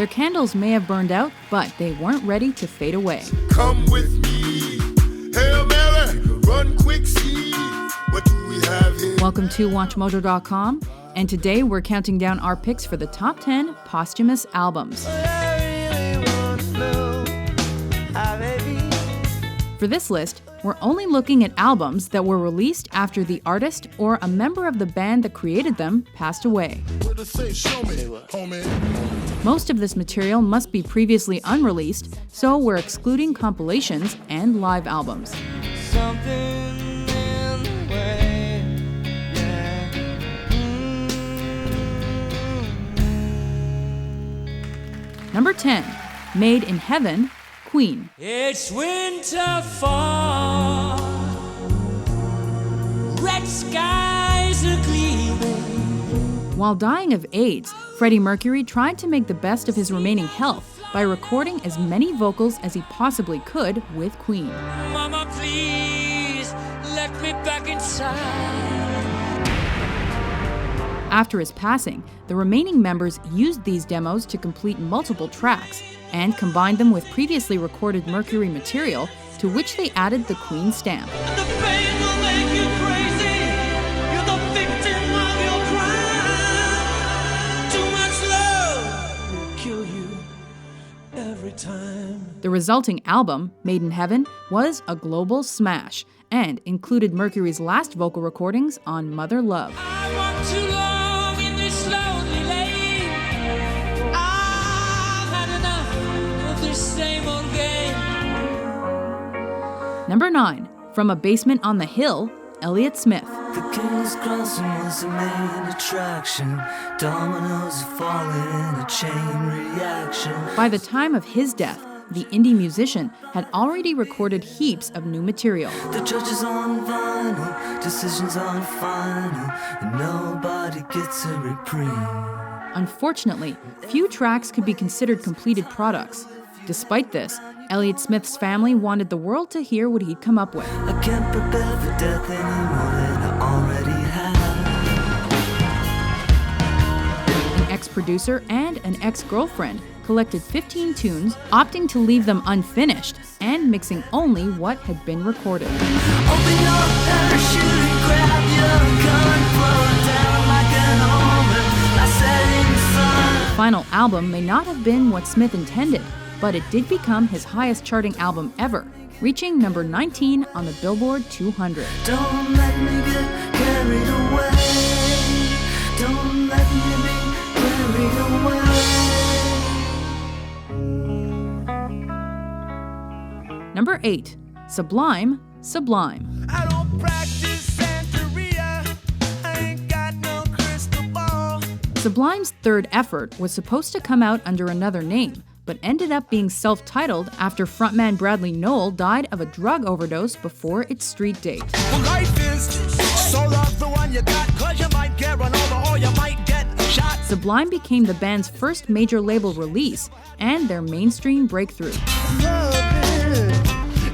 Their candles may have burned out, but they weren't ready to fade away. Come with me, Hail Mary, run quick, see what do we have here. Welcome to WatchMojo.com, and today we're counting down our picks for the top 10 posthumous albums. For this list, we're only looking at albums that were released after the artist or a member of the band that created them passed away. Most of this material must be previously unreleased, so we're excluding compilations and live albums. Number 10, Made in Heaven, Queen. It's winter fall, red skies are gleaming. While dying of AIDS, Freddie Mercury tried to make the best of his remaining health by recording as many vocals as he possibly could with Queen. Mama, please, let me back inside. After his passing, the remaining members used these demos to complete multiple tracks and combined them with previously recorded Mercury material, to which they added the Queen stamp. The pain will make you crazy. You're the victim of your crime. Too much love will kill you every time. The resulting album, Made in Heaven, was a global smash and included Mercury's last vocal recordings on Mother Love. I want too long in this lonely lane. I've had enough of this same old game. Number 9, From a Basement on the Hill, Elliott Smith. The King's Crossing was the main attraction. Dominoes falling in a chain reaction. By the time of his death, the indie musician had already recorded heaps of new material. The judges on vinyl, decisions on final, and nobody gets a reprieve. Unfortunately, few tracks could be considered completed products. Despite this, Elliott Smith's family wanted the world to hear what he'd come up with. I can't prepare for death any more than I already have. An ex-producer and an ex-girlfriend collected 15 tunes, opting to leave them unfinished and mixing only what had been recorded. Open your parachute and grab your gun, flow down like an omen, like setting sun. The final album may not have been what Smith intended, but it did become his highest charting album ever, reaching number 19 on the Billboard 200. Don't let me get carried away. Don't let me be carried away. Number 8, Sublime, Sublime. I don't practice Santeria. I ain't got no crystal ball. Sublime's third effort was supposed to come out under another name, but ended up being self-titled after frontman Bradley Nowell died of a drug overdose before its street date. Well, life is so love the one you got, 'cause you might get run over or you might get shot. Sublime became the band's first major label release and their mainstream breakthrough.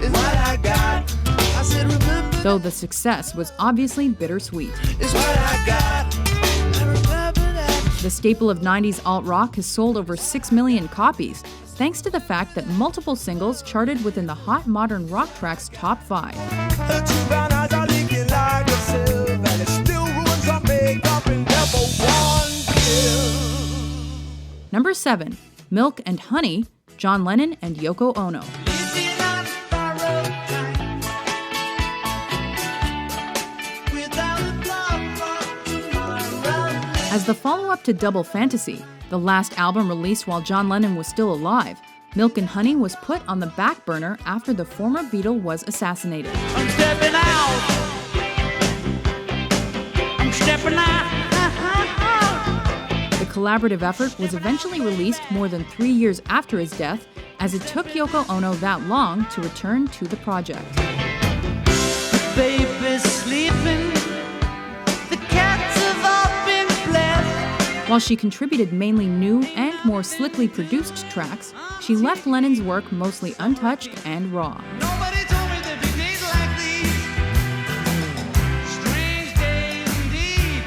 Is what I got. I said, remember, Though the success was obviously bittersweet. is what I got. I remember that. The staple of 90s alt-rock has sold over 6 million copies, thanks to the fact that multiple singles charted within the Hot Modern Rock Tracks top 5. Her two brown eyes are leaking like a sieve, and it still ruins her makeup and never one kill. Number 7, Milk and Honey, John Lennon and Yoko Ono. As the follow-up to Double Fantasy, the last album released while John Lennon was still alive, Milk and Honey was put on the back burner after the former Beatle was assassinated. I'm stepping out. I'm stepping out. The collaborative effort was eventually released more than 3 years after his death, as it took Yoko Ono that long to return to the project. Baby's sleeping. The cats have all been blessed. While she contributed mainly new and more slickly produced tracks, she left Lennon's work mostly untouched and raw. Nobody told me there'd be days like these. Strange days indeed.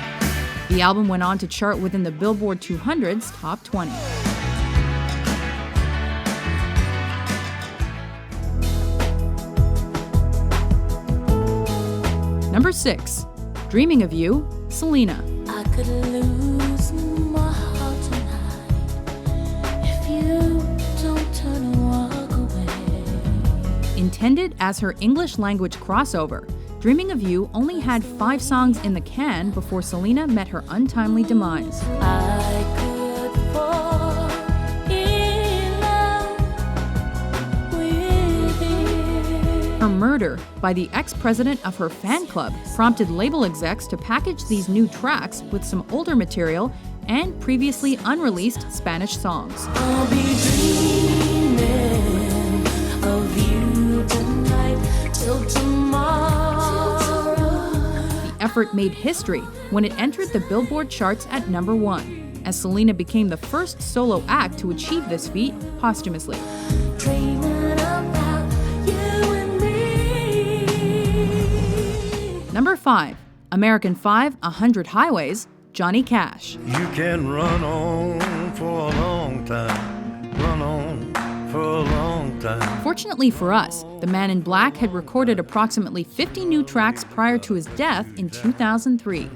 The album went on to chart within the Billboard 200's top 20. Number 6. Dreaming of You, Selena. I could lose my heart tonight if you don't turn and walk away. Intended as her English language crossover, Dreaming of You only had 5 songs in the can before Selena met her untimely demise. I could fall in love with you. Her murder by the ex-president of her fan club prompted label execs to package these new tracks with some older material and previously unreleased Spanish songs. I'll be dreaming of you tonight till tomorrow. The effort made history when it entered the Billboard charts at number 1, as Selena became the first solo act to achieve this feat posthumously. Dreaming about you and me. Number 5. American 5, 100 Highways, Johnny Cash. You can run on for a long time, run on for a long time. Fortunately for us, the Man in Black had recorded approximately 50 new tracks prior to his death in 2003.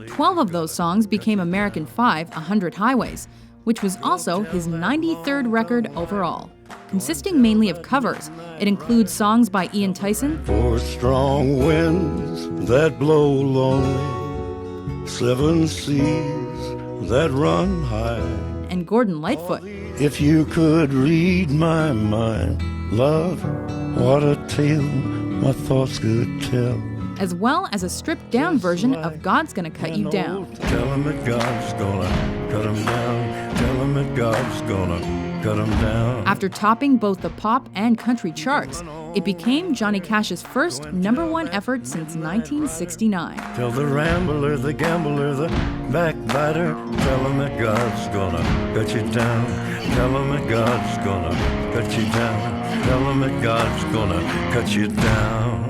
12 of those songs became American 5, 100 Highways, which was also his 93rd record overall. Consisting mainly of covers, it includes songs by Ian Tyson, For strong winds that blow lonely, 7 seas that run high. and Gordon Lightfoot. If you could read my mind, love, what a tale my thoughts could tell. As well as a stripped-down version of God's Gonna Cut You Down. Tell him that God's gonna cut him down. Tell him that God's gonna cut him down. After topping both the pop and country charts, it became Johnny Cash's first #1 effort since 1969. Tell the rambler, the gambler, the backbiter, tell him that God's gonna cut you down. Tell him that God's gonna cut you down. Tell him that God's gonna cut you down.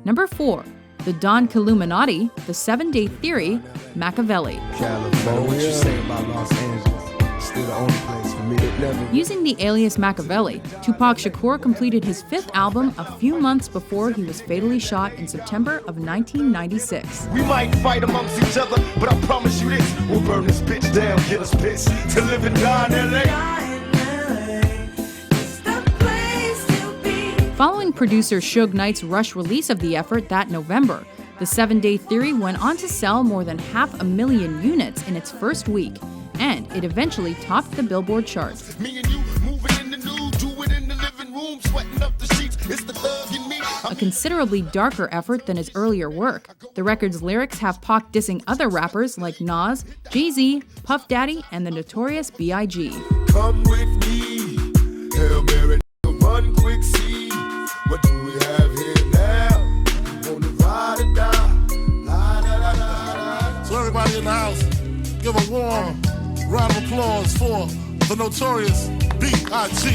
Number 4, the Don Killuminati, the 7-Day Theory, Makaveli. California. What you say about Los Angeles? Still the only place for me to live in. Using the alias Makaveli, Tupac Shakur completed his 5th album a few months before he was fatally shot in September of 1996. We might fight amongst each other, but I promise you this: we'll burn this bitch down, get us pissed to live and die in LA. Following producer Suge Knight's rush release of the effort that November, the 7-Day Theory went on to sell more than 500,000 units in its first week, and it eventually topped the Billboard charts. Me and you moving in the nude, do it in the living room, sweating up the sheets. It's the thug in me. A considerably darker effort than his earlier work. The record's lyrics have Pac dissing other rappers like Nas, Jay-Z, Puff Daddy, and the Notorious B.I.G. Come with me, Hail Mary, run quick, see. What do we have here now? Wanna ride or die? La, da, da, da, da. So everybody in the house, give a warm round of applause for the Notorious B.I.G.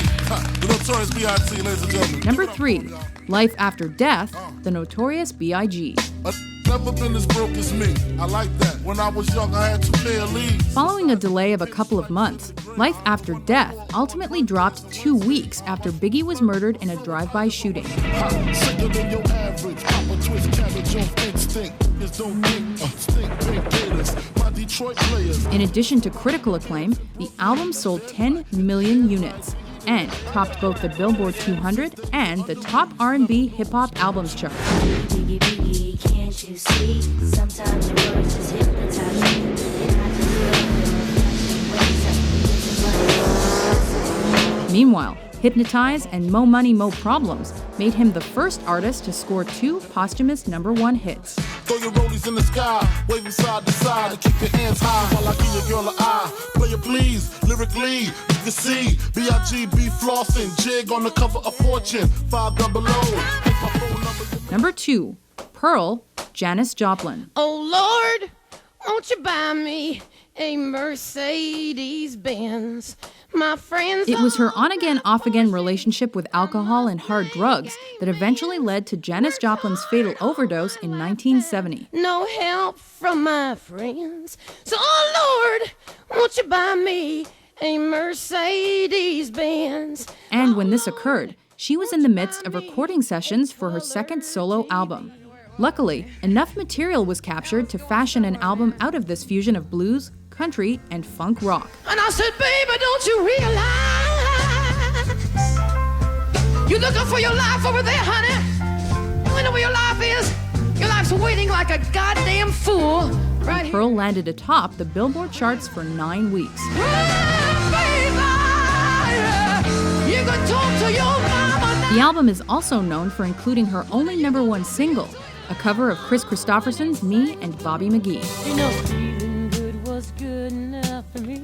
The Notorious B.I.G., ladies and gentlemen. Number 3, Life After Death, the Notorious B.I.G. I've never been as broke as me. I like that. When I was young, I had 2 pair of leaves. Following a delay of a couple of months, Life After Death ultimately dropped 2 weeks after Biggie was murdered in a drive-by shooting. Sicker than your average. Papa twist cabbage off instinct. Just don't think, stink pink gators. My Detroit players. In addition to critical acclaim, the album sold 10 million units and topped both the Billboard 200 and the top R&B hip-hop albums chart. Biggie, biggie, can't you see? Sometimes your words just hypnotize me. And I just Meanwhile, Hypnotize and Mo Money, Mo Problems made him the first artist to score 2 posthumous #1 hits. Throw your rollies in the sky, waving side to side, and keep your hands high while I give your girl an eye. Play it please, lyrically, you can see B.I.G. be flossing, jig on the cover of Fortune, 500. Number 2, Pearl, Janis Joplin. Oh Lord, won't you buy me a Mercedes Benz? My friends. It was her on-again, off-again relationship with alcohol and hard drugs that eventually led to Janis Joplin's fatal overdose in 1970. No help from my friends. So, oh Lord, won't you buy me a Mercedes Benz? And when this occurred, she was in the midst of recording sessions for her second solo album. Luckily, enough material was captured to fashion an album out of this fusion of blues, country, and funk rock. And I said, baby, don't you realize you're looking for your life over there, honey? You know where your life is? Your life's waiting like a goddamn fool right here. Pearl landed atop the Billboard charts for 9 weeks. You can talk to your mama now. The album is also known for including her only #1 single, a cover of Chris Christopherson's Me and Bobby McGee. You know, feeling good was good enough for me.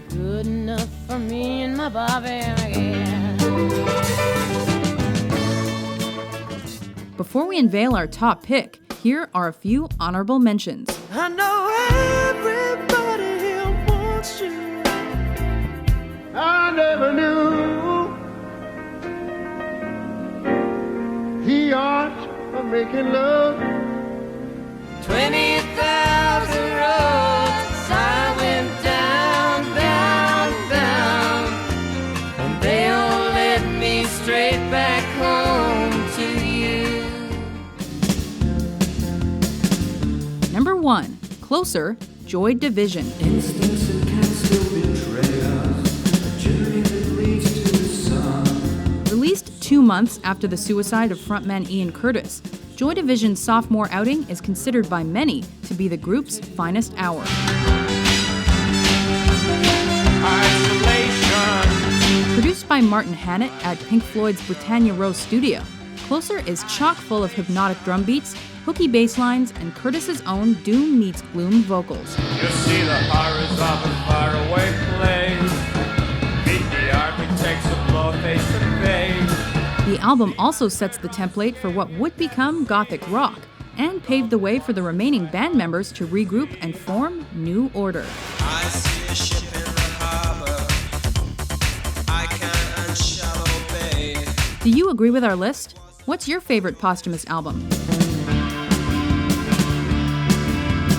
Good enough for me and my Bobby McGee. Before we unveil our top pick, here are a few honorable mentions. I know everybody here wants you. I never knew the art of making love. 20,000 roads I went down, down, down, and they all led me straight back home to you. Number 1, Closer, Joy Division. Instincts that can still betray us. A journey that leads to the sun. Released 2 months after the suicide of frontman Ian Curtis, Joy Division's sophomore outing is considered by many to be the group's finest hour. Isolation. Produced by Martin Hannett at Pink Floyd's Britannia Row studio, Closer is chock full of hypnotic drum beats, hooky bass lines, and Curtis's own doom meets gloom vocals. You see the horrors of a faraway place. Meet the architects of blow face to face. The album also sets the template for what would become gothic rock, and paved the way for the remaining band members to regroup and form New Order. I see a ship in the harbor. I can't unshallow bay. Do you agree with our list? What's your favorite Posthumous album?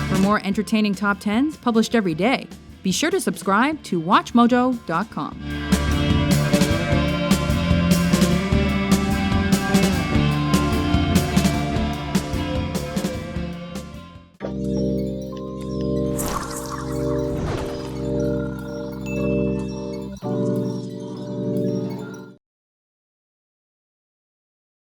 For more entertaining top 10s published every day, be sure to subscribe to WatchMojo.com.